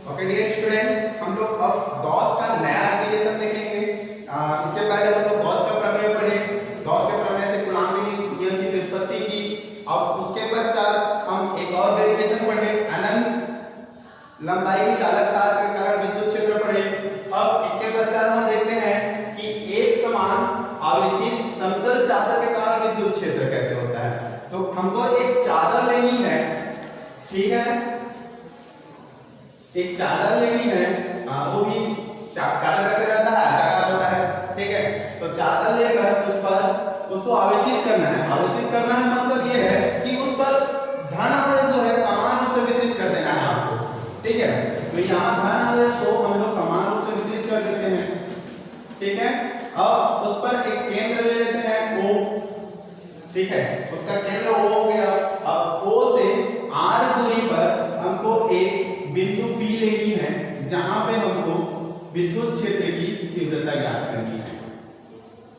Okay dear student, हम लोग अब गॉस का नया एप्लीकेशन देखेंगे। इसके पहले हम लोग गॉस का प्रमेय पढ़े, गॉस के प्रमेय से कूलॉम के नियम की व्युत्पत्ति की। अब उसके पश्चात हम एक और डेरिवेशन पढ़े, अनंत लंबाई की चालक तार के कारण विद्युत क्षेत्र पढ़े। अब इसके पश्चात हम देखते हैं कि एक समान आवेशित समतल चादर के कारण विद्युत क्षेत्र कैसे होता है। तो हमको एक चादर लेनी है, ठीक है, एक चादर लेनी है। वो भी चादर कैसे रहता है, आयताकार होता है, ठीक है। तो चादर लेकर उस पर उसको आवेशित करना है। आवेशित करना है मतलब ये है कि उस पर धन आवेश जो है समान रूप से वितरित कर देना है आपको, ठीक है। तो यहाँ धन आवेश को हम लोग समान रूप से वितरित कर देते हैं, ठीक है। अब उस पर एक केंद्र ले लेते हैं O, ठीक है, उसका केंद्र O हो गया। अब O से R दूरी पर हमको एक बिंदु P लेनी है जहां पे हमको विद्युत क्षेत्र की तीव्रता ज्ञात करनी है,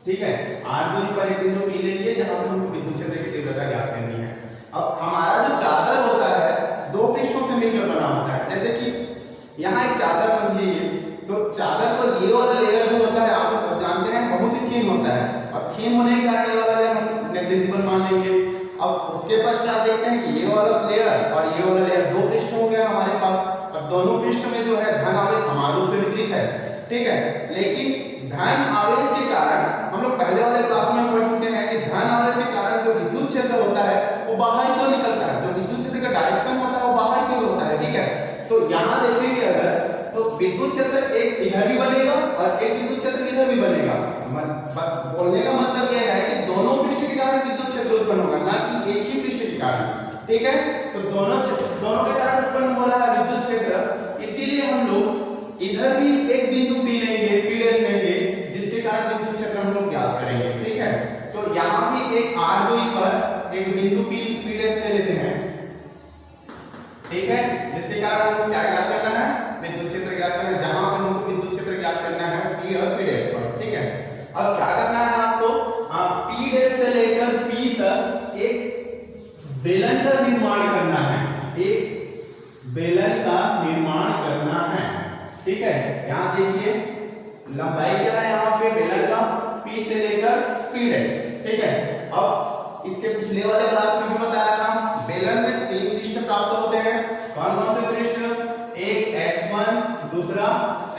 ठीक है। R दूरी पर एक बिंदु P ले लिए जहां पे हमको विद्युत क्षेत्र की तीव्रता ज्ञात करनी है। अब हमारा जो चादर होता है दो पृष्ठों से मिलकर बना होता है। जैसे कि यहाँ एक चादर समझिए, तो चादर को ये वाला लेयर जो होता है आप लोग सब जानते हैं बहुत ही थीन होता है, और थीन होने के कारण ये वाला लेयर हम नेग्लिजिबल मान लेंगे। अब उसके पश्चात देखते हैं कि ये वाला लेयर और ये वाला लेयर दो पृष्ठ हो गया हमारे पास, और दोनों पृष्ठ में जो है धन आवेश समान रूप से वितरित है, ठीक है। लेकिन धन आवेश के कारण हम लोग पहले वाले क्लास में पढ़ चुके हैं कि धन आवेश के कारण जो विद्युत क्षेत्र होता है वो बाहर की ओर निकलता है, जो विद्युत क्षेत्र का डायरेक्शन होता है वो बाहर की ओर होता है, ठीक है। तो यहाँ देखेंगे अगर तो विद्युत क्षेत्र एक इधर भी बनेगा और एक विद्युत क्षेत्र इधर भी बनेगा। बोलने का मतलब यह है कि दोनों पृष्ठ के कारण विद्युत क्षेत्र उत्पन्न होगा, ना कि एक ही पृष्ठ के कारण, ठीक है। तो दोनों के कारण उत्पन्न हो रहा है विद्युत क्षेत्र, इसीलिए हम लोग इधर भी एक बिंदु P लेंगे, P डैश लेंगे, जिसके कारण विद्युत क्षेत्र हम लोग ज्ञात करेंगे, ठीक है। तो यहाँ भी एक R दूरी पर एक बिंदु P डैश ले लेते हैं, ठीक है, जिसके कारण हमको क्या ज्ञात करना है, विद्युत क्षेत्र ज्ञात करना है। जहां पे हमको विद्युत क्षेत्र ज्ञात करना है P और P डैश पर, ठीक है। अब क्या करना है आपको, P डैश से लेकर P तक एक बेलन का निर्माण करना है, एक बेलन का निर्माण करना है, ठीक है। यहां देखिए लंबाई क्या है यहाँ पे बेलन का, P से लेकर P डैश, ठीक है। अब इसके पिछले वाले क्लास में भी बताया था बेलन में तीन पृष्ठ प्राप्त होते हैं। कौन कौन से पृष्ठ, एक S1, दूसरा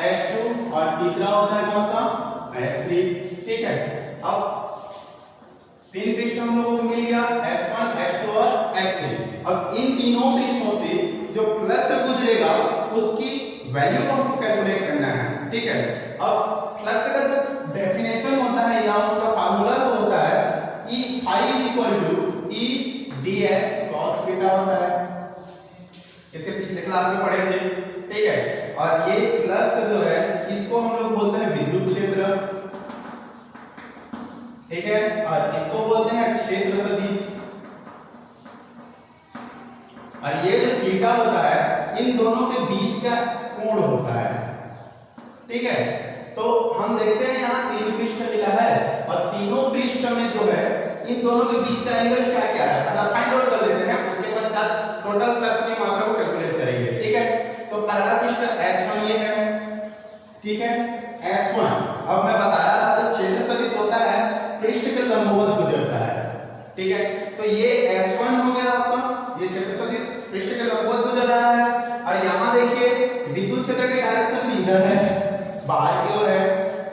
S2 और तीसरा होता है कौन सा, S3, ठीक है। अब तीन पृष्ठ हम लोगों को मिल गया, S1, S2 और S3। अब इन तीनों पृष्ठों से जो फ्लक्स गुजरेगा उसकी वैल्यू को हमको कैलकुलेट करना है, ठीक है। अब फ्लक्स का जो डेफिनेशन होता है या उसका फार्मूला जो होता है E phi = E ds cos theta होता है, इसके पिछले क्लास में पढ़े थे, ठीक है। और ये फ्लक्स जो है इसको हम लोग बोलते हैं विद्युत क्षेत्र, ठीक है, और इसको बोलते हैं क्षेत्र सदिश। और ये जो थीटा होता है इन दोनों के बीच का कोण होता है, ठीक है। तो हम देखते हैं यहाँ तीन पृष्ठ मिला है और तीनों पृष्ठ में जो है इन दोनों के बीच का एंगल क्या क्या है पहला फाइंड आउट कर लेते हैं, उसके पश्चात टोटल फ्लक्स की मात्रा को कैलकुलेट करेंगे, ठीक है। तो पहला पृष्ठ S1 ये है, ठीक है, S1। अब मैं बताया था जो क्षेत्र सदिश होता है पृष्ठ के लंबवत गुजरता है, ठीक है। तो ये S1 हो गया आपका, ये क्षेत्र सदिश पृष्ठ के लंबवत गुजर रहा है। और यहाँ देखिए विद्युत क्षेत्र की डायरेक्शन भी इधर है, बाहर की ओर है।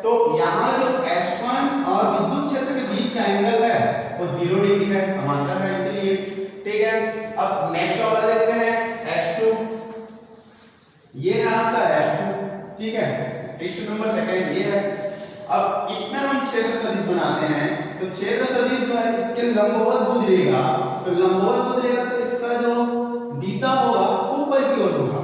तो यहाँ जो S1 और विद्युत क्षेत्र के बीच का एंगल है वो 0 डिग्री है, समांतर है इसलिए, ठीक है। अब नेक्स्ट वाला देखते हैं S2, ये है आपका S2, ठीक है, पृष्ठ नंबर सेकंड ये है। अब इसमें हम क्षेत्र सदिश बनाते हैं, तो क्षेत्र सदिश जो है इसके लंबवत गुजरेगा, तो लंबवत गुजरेगा तो इसका जो दिशा होगा ऊपर की ओर होगा,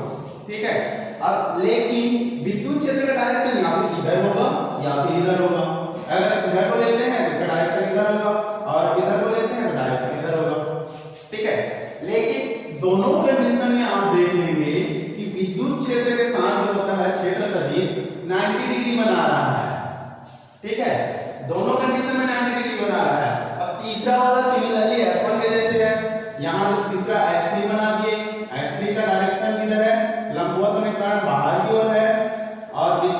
ठीक है। अब लेकिन विद्युत क्षेत्र का डायरेक्शन या फिर इधर होगा या फिर इधर होगा। अगर इधर को लेते हैं तो इसका डायरेक्शन इधर होगा और इधर को लेते हैं तो डायरेक्शन इधर होगा, ठीक है। लेकिन दोनों कंडीशन में आप देख लेंगे कि विद्युत क्षेत्र के साथ जो होता है क्षेत्र सदिश 90 डिग्री बना रहा है, ठीक है, दोनों कंडीशन में 90 डिग्री बना रहा है। अब तीसरा वाला सिमिलरली S1 के जैसे है, यहाँ तीसरा S3 बना दिए, S3 का डायरेक्शन किधर है, लंबवत होने के कारण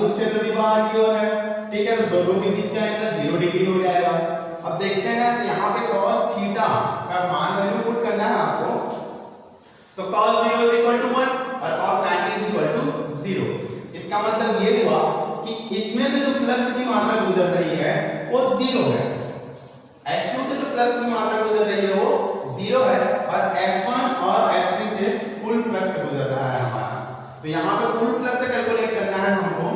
विद्युत क्षेत्र भी बाहर की ओर है, ठीक है, तो दोनों के बीच का एंगल 0 डिग्री हो जाएगा। अब देखते हैं तो यहाँ पे cos थीटा का मान वैल्यू पुट करना है आपको, तो cos 0 is equal to 1 और cos 90 is equal to 0। इसका मतलब ये हुआ कि इसमें से जो फ्लक्स की मात्रा गुजर रही है वो 0 है, S2 से जो फ्लक्स की मात्रा गुजर रही है वो 0 है, और S1 और S3 से कुल फ्लक्स गुजर रहा है हमारा। तो यहाँ पे कुल फ्लक्स कैलकुलेट करना है हमको,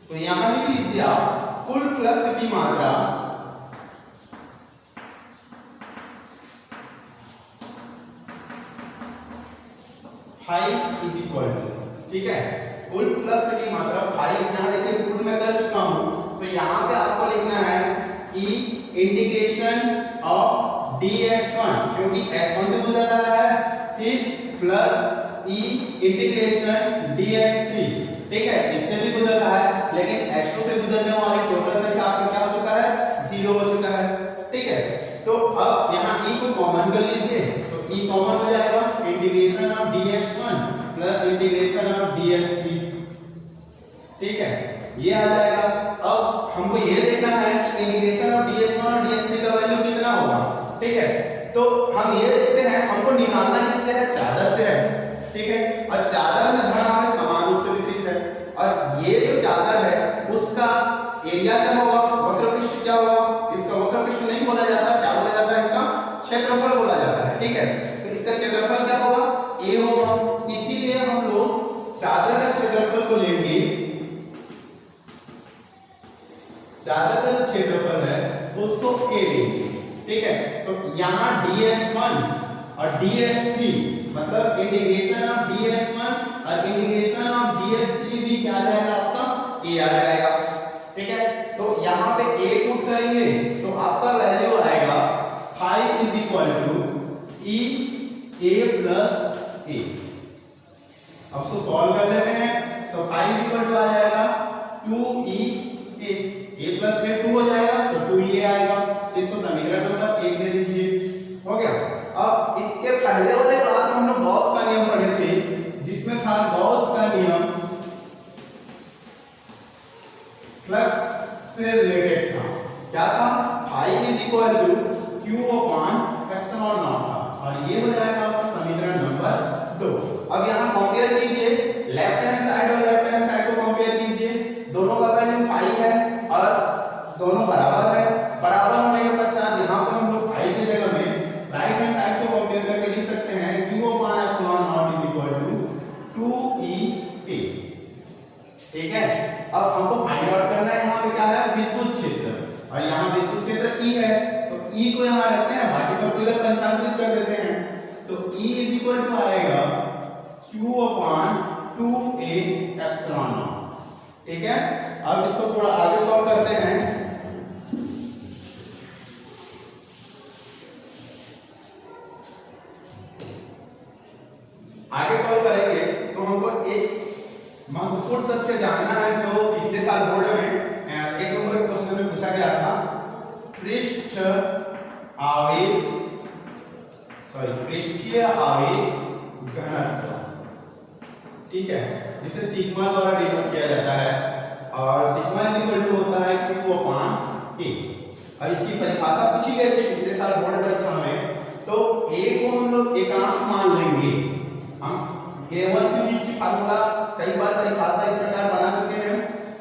तो यहां लिख लीजिए आप कुल फ्लक्स की मात्रा फाई इज इक्वल टू, ठीक है, कुल फ्लक्स की मात्रा फाई, यहां देखिए कुल मैं कर चुका हूं, तो यहां पे आपको लिखना है ई इंटीग्रेशन ऑफ ds1 क्योंकि s1 से गुजर रहा है, ठीक, प्लस ई इंटीग्रेशन ds3, ठीक है, इससे भी गुजर रहा है, लेकिन S2 से गुजरने वाली टोटल संख्या आपका क्या हो चुका है, 0 हो चुका है, ठीक है। तो अब यहाँ E को कॉमन कर लीजिए, तो E कॉमन हो जाएगा, integration of ds1 plus integration of ds3, ठीक है, ये आ जाएगा। अब हमको ये देखना है कि इंटीग्रेशन ऑफ ds1 और ds3 का वैल्यू कितना होगा, ठीक है, तो हम ये देखते हैं, हमको निकालना किससे है, चादर से है, ठीक है, और चादर में धन आवेश समान रूप से वितरित है, और ये जो चादर है उसका एरिया क्या होगा, वक्र पृष्ठ क्या होगा, इसका वक्र पृष्ठ नहीं बोला जाता, क्या बोला जाता है, इसका क्षेत्रफल बोला जाता है, ठीक है, तो इसका क्षेत्रफल क्या होगा, a होगा, इसीलिए हम लोग चादर का क्षेत्रफल को लेंगे, चादर का जो क्षेत्रफल है उसको a लेंगे, ठीक है, तो यहाँ ds1 और ds3 मतलब इंटीग्रेशन ऑफ ds1 और इंटीग्रेशन ऑफ ds3 भी क्या आ जाएगा आपका, a आ जाएगा, ठीक है, तो यहाँ पे a पुट करेंगे तो आपका वैल्यू आएगा phi is equal to e a plus a। अब उसको सॉल्व कर लेते हैं, तो फाई इज इक्वल टू आ जाएगा 2e a प्लस a 2 हो जाएगा, तो 2e आएगा, इसको समीकरण नंबर 1 दे दीजिए, हो गया। अब इसके पहले वाले क्लास में हम लोग गॉस का नियम पढ़े थे, जिसमें था गॉस का नियम फ्लक्स से रिलेटेड था, क्या था, phi is equal to q upon epsilon naught था, और ये हो जाएगा आपका समीकरण नंबर 2। अब यहां कंपेयर कीजिए, लेफ्ट हैंड साइड और लेफ्ट हैंड साइड को कंपेयर कीजिए, दोनों का वैल्यू फाई है और दोनों बराबर है, बराबर होने के पश्चात यहां पे हम लोग फाई की जगह में राइट हैंड साइड को कंपेयर करके लिख सकते हैं q upon epsilon naught is equal to 2e a, ठीक है। अब हमको फाइंड आउट करना है यहाँ पे क्या है, विद्युत क्षेत्र, और यहाँ विद्युत क्षेत्र E है, तो E को यहाँ रखते हैं, बाकी सब इधर पंचांतरित कर देते हैं, तो E इज इक्वल टू आएगा q upon 2a epsilon not, ठीक है। अब इसको थोड़ा आगे सॉल्व करते हैं, आगे सॉल्व करेंगे तो हमको एक महत्वपूर्ण तथ्य जानना है, जो पिछले साल बोर्ड में 1 नंबर क्वेश्चन में पूछा गया था, पृष्ठ आवेश पृष्ठीय आवेश घनत्व, ठीक है, जिसे सिग्मा द्वारा डिनोट किया जाता है, और सिग्मा इज इक्वल टू होता है q अपॉन a। अब इसकी परिभाषा पूछी गई थी पिछले साल बोर्ड परीक्षा में, तो a को हम लोग एकांक मान लेंगे, हम a1 की फार्मूला कई बार परिभाषा इस प्रकार बना चुके हैं,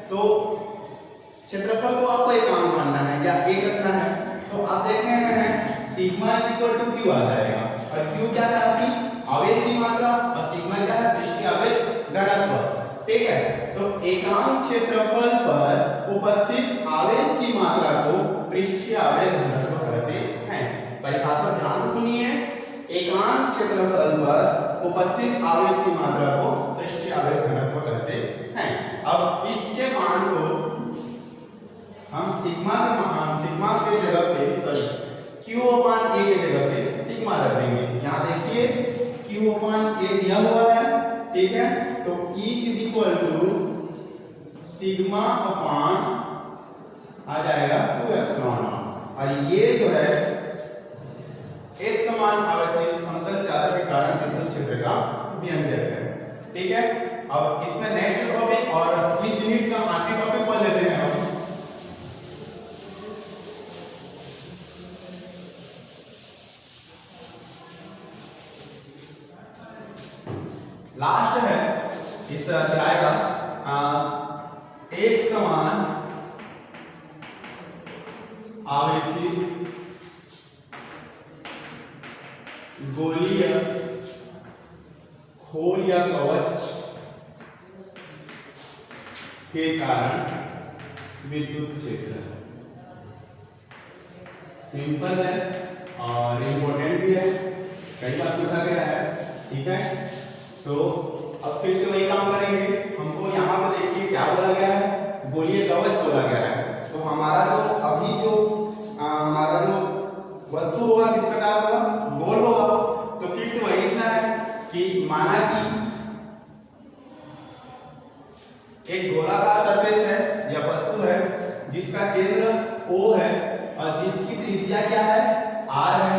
तो क्षेत्रफल को आपको एकांक मानना है या एक रखना है, तो आप देख रहे हैं sigma is equal to q आ जाएगा, और q क्या है आपकी आवेश की मात्रा, और सिग्मा क्या है पृष्ठीय आवेश घनत्व, ठीक है। तो एकांक क्षेत्रफल पर उपस्थित आवेश की मात्रा को पृष्ठीय आवेश घनत्व कहते हैं। परिभाषा ध्यान से सुनिए, एकांक क्षेत्रफल पर उपस्थित आवेश की मात्रा को पृष्ठीय आवेश घनत्व कहते हैं। अब इसके मान को हम सिग्मा के जगह पे q अपॉन a के जगह पे सिग्मा रख देंगे। यहाँ देखिए q अपॉन a दिया हुआ है, ठीक है, तो E is equal to sigma upon आ जाएगा 2 एप्सिलॉन नॉट, और ये जो है एक समान आवेशित समतल चादर के कारण विद्युत क्षेत्र का व्यंजक है, ठीक है। अब इसमें नेक्स्ट टॉपिक और इस यूनिट का आखिरी टॉपिक पढ़ लेते हैं हम। लास्ट है इस अध्याय का एक समान आवेशित गोलीय खोल या कवच के कारण विद्युत क्षेत्र। सिंपल है और इम्पोर्टेंट भी है, कई बार पूछा गया है, ठीक है। तो अब फिर से वही काम करेंगे। हमको यहाँ पे देखिए क्या बोला गया है, गोलीय कवच बोला गया है। तो हमारा जो अभी जो हमारा जो वस्तु होगा किस प्रकार होगा, गोल होगा। तो फिर वही इतना है कि माना कि एक गोलाकार सरफेस है या वस्तु है जिसका केंद्र O है और जिसकी त्रिज्या क्या है, R है,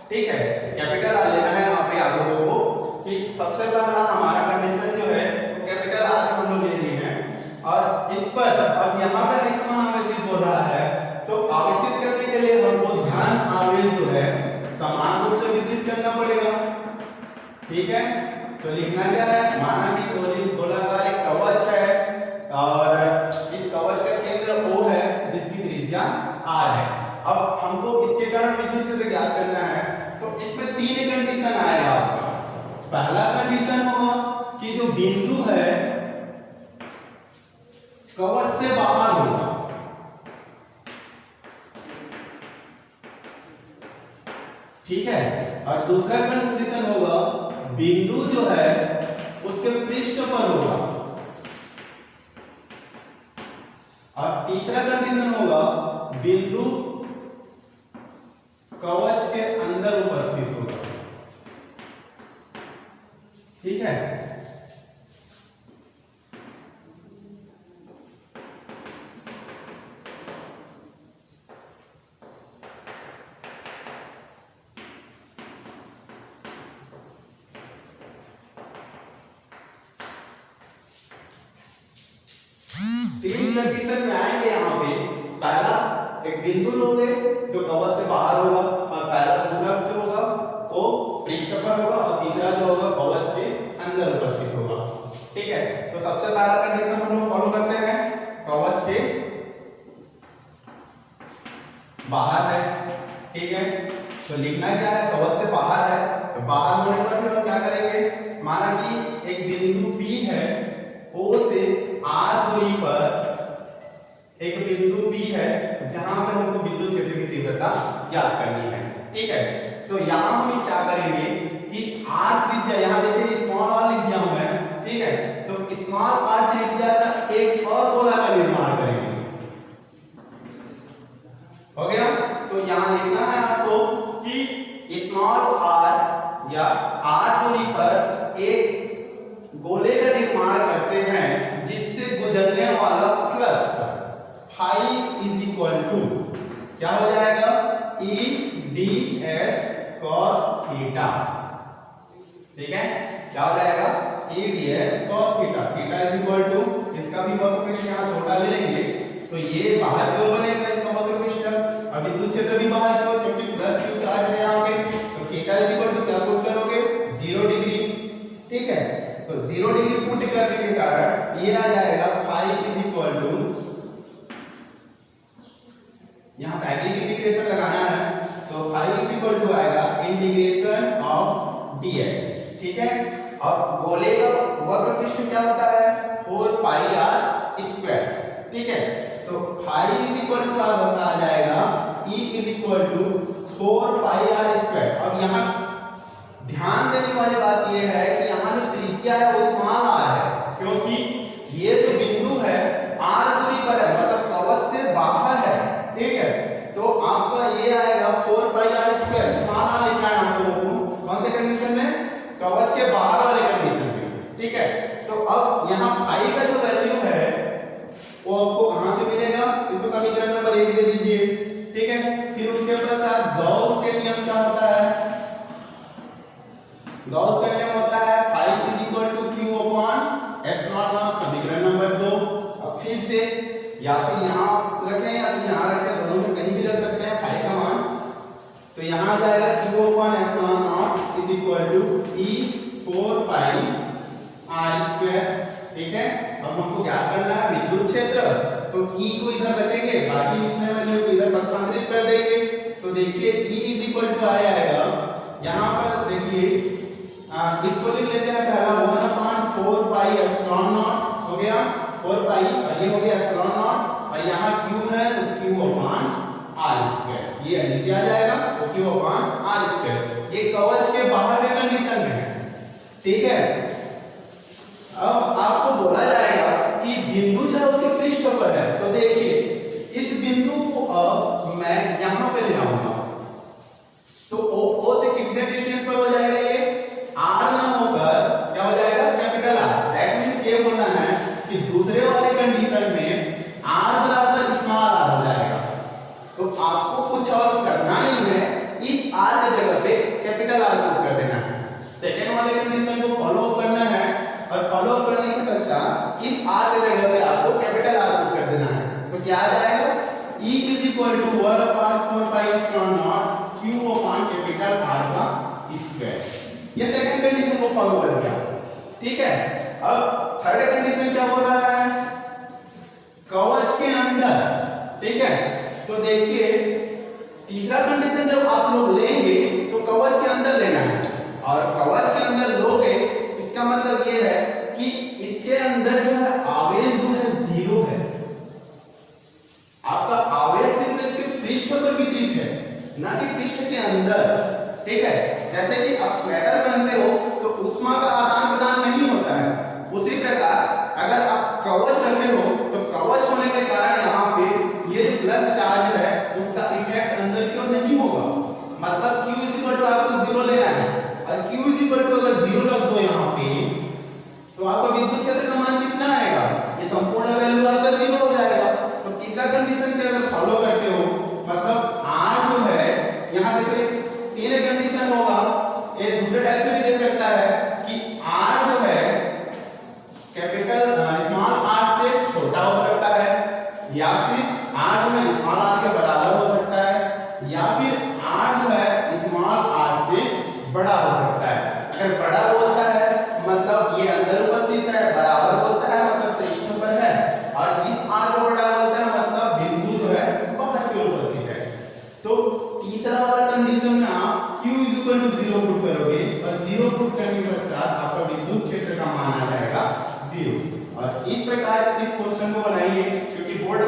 ठीक है। कैपिटल R लेना है यहाँ पे आप लोगों को कि सबसे पहला हमारा कंडीशन जो है कैपिटल R हम लोग ले लिए हैं। और इस पर अब यहाँ पर एक समान आवेशित बोल रहा है, तो आवेशित करने के लिए हमको धन आवेश जो है समान रूप से वितरित करना पड़ेगा, ठीक है। तो लिखना क्या है, माना कि गोलाकार एक कवच है और इस कवच का केंद्र O है जिसकी त्रिज्या R है। अब हमको इसके कारण विद्युत क्षेत्र ज्ञात करना है। तो इसमें तीन कंडीशन आएगा आपका। पहला कंडीशन होगा कि जो बिंदु है कवच से बाहर होगा, ठीक है। और दूसरा कंडीशन होगा बिंदु जो है उसके पृष्ठ पर होगा। और तीसरा कंडीशन होगा बिंदु कवच के अंदर उपस्थित होगा, ठीक है। तीन कंडीशन में आएंगे यहाँ पे। पहला एक बिंदु लोगे जो कवच से बाहर होगा, और पहला दूसरा जो होगा वो पृष्ठ पर होगा, और तीसरा जो होगा कवच के अंदर उपस्थित होगा, ठीक है। तो सबसे पहला कंडीशन हम लोग फॉलो करते हैं, कवच के बाहर है, ठीक है। तो लिखना क्या है, कवच से बाहर है। तो बाहर होने पर भी हम क्या करेंगे, माना कि एक बिंदु P है, O से R दूरी पर एक बिंदु P है जहां पे हमको विद्युत क्षेत्र की तीव्रता ज्ञात करनी है, ठीक है। तो यहां हम क्या करेंगे कि R त्रिज्या, यहां देखिए स्मॉल r लिख दिया हूं मैं, ठीक है। तो स्मॉल r त्रिज्या का एक और गोला का निर्माण करेंगे, हो गया। तो यहां लिखना है आपको कि स्मॉल r या R दूरी पर एक गोले का निर्माण करते हैं जिससे गुजरने वाला flux phi is equal to क्या हो जाएगा, E ds cos थीटा, ठीक है। क्या हो जाएगा, E ds cos theta. Theta is equal to, इसका भी वक्र पृष्ठ यहाँ छोटा ले लेंगे तो ये बाहर की ओर बनेगा इसका वक्र पृष्ठ। अब विद्युत क्षेत्र भी बाहर की ओर, क्योंकि प्लस q चार्ज है यहाँ पे, तो थीटा इज इक्वल टू क्या पुट करोगे, 0 डिग्री, ठीक है। तो 0 डिग्री पुट करने के कारण ये आ जाएगा फाई इज इक्वल टू, यहां साइक्लिक इंटीग्रेशन लगाना है, तो फाई इज इक्वल टू आएगा इंटीग्रेशन ऑफ dx, ठीक है। और गोले का वक्र पृष्ठ क्या होता है, 4 पाई r स्क्वायर, ठीक है। तो फाई इज इक्वल टू आ जाएगा E is equal to 4 pi r square. अब यहां ध्यान देने वाली बात यह है कि यहाँ जो त्रिज्या है वो स्मॉल r है, क्योंकि ये जो बिंदु है r दूरी पर है, मतलब कवच से बाहर है, ठीक है। तो आपका ये आएगा 4 pi r square, small r लिखना है हम लोगों को, कौन से कंडीशन में, कवच के बाहर वाले कंडीशन में, ठीक है। तो अब यहाँ फाई का जो वैल्यू है वो आपको कहां से मिलेगा, इसको समीकरण नंबर 1 दे दीजिए, ठीक है। फिर उसके पश्चात गॉस के नियम क्या होता है, गॉस का नियम होता है phi is equal to q या फिर यहाँ रखें या फिर यहाँ रखें, दोनों में कहीं भी रख सकते हैं फाई का मान। तो यहाँ आ जाएगा q upon epsilon naught is equal to e 4 pi r square. ठीक है, अब हमको ज्ञात करना है विद्युत क्षेत्र, तो E को इधर रखेंगे, बाकी इसमें वैल्यू को इधर पक्षांतरित कर देंगे। तो देखिए E इज इक्वल टू आएगा, यहाँ पर देखिए इसको लिख लेते हैं पहला 1 अपॉन 4 पाई एप्सिलॉन नॉट हो गया 4 पाई, और ये हो गया एप्सिलॉन नॉट, और यहाँ Q है तो Q अपॉन r स्क्वायर, ये नीचे आ जाएगा तो Q अपॉन r स्क्वायर। ये कवच के बाहर के कंडीशन में है। ठीक है, अब आपको बोला जाएगा कि बिंदु जो है उसके पृष्ठ पर है, तो देखिए इस बिंदु को अब मैं यहां पे ले आऊंगा, तो O से कितने डिस्टेंस पर हो जाएगा, ये r ना होकर क्या हो जाएगा कैपिटल R। दैट मींस ये बोलना है कि दूसरे वाले कंडीशन में r बराबर स्मॉल r हो जाएगा। तो आपको कुछ और करना नहीं है, इस r के जगह पे कैपिटल R पुट कर देना है। सेकंड वाले कंडीशन को फॉलो करना है, और फॉलो करने के पश्चात इस r के जगह पे आपको कैपिटल R पुट कर देना है। तो क्या आ जाएगा E is equal to 1 upon 4 pi epsilon naught Q upon capital R का स्क्वायर। ये सेकंड कंडीशन को फॉलो कर दिया। ठीक है, अब थर्ड कंडीशन क्या हो रहा है, कवच के अंदर। ठीक है, तो देखिए तीसरा कंडीशन जब आप लोग लेंगे तो कवच के अंदर लेना है, और कवच के अंदर लोगे इसका मतलब ये है कि इसके अंदर जो है आवेश जो है 0 है। आपका आवेश सिर्फ इसके पृष्ठ पर वितरित है, ना कि पृष्ठ के अंदर। ठीक है, जैसे कि आप स्वेटर पहनते हो तो ऊष्मा का आदान प्रदान नहीं होता है, उसी प्रकार अगर आप कवच रखे हो तो कवच होने के कारण यहाँ पे ये प्लस चार्ज है उसका इफेक्ट अंदर की ओर नहीं होगा। मतलब Q इज इक्वल टू आपको 0 लेना है, और Q इज इक्वल टू अगर 0 रख दो यहाँ पे तो आपका विद्युत क्षेत्र का मान कितना आएगा, ये संपूर्ण वैल्यू आपका 0 हो जाएगा। तो तीसरा कंडीशन के अगर फॉलो करते हो मतलब R जो है यहाँ देखो तीन कंडीशन होगा, ये दूसरे टाइप से भी दे सकता है कि R जो है कैपिटल स्मॉल r से छोटा हो सकता है, या फिर R जो है स्मॉल r के बराबर हो सकता है, या फिर R जो है स्मॉल r से बड़ा हो सकता है। अगर बड़ा बोलता है मतलब ये अंदर उपस्थित है, बराबर बोलता है मतलब पृष्ठ पर है, और इस R को बड़ा बोलता है मतलब बिंदु जो है बाहर की ओर उपस्थित है। तो तीसरा वाला कंडीशन में आप Q is equal to 0 put करोगे, और 0 पुट करने के पश्चात आपका विद्युत क्षेत्र का मान आ जाएगा 0। और इस प्रकार इस क्वेश्चन को बनाइए, क्योंकि बोर्ड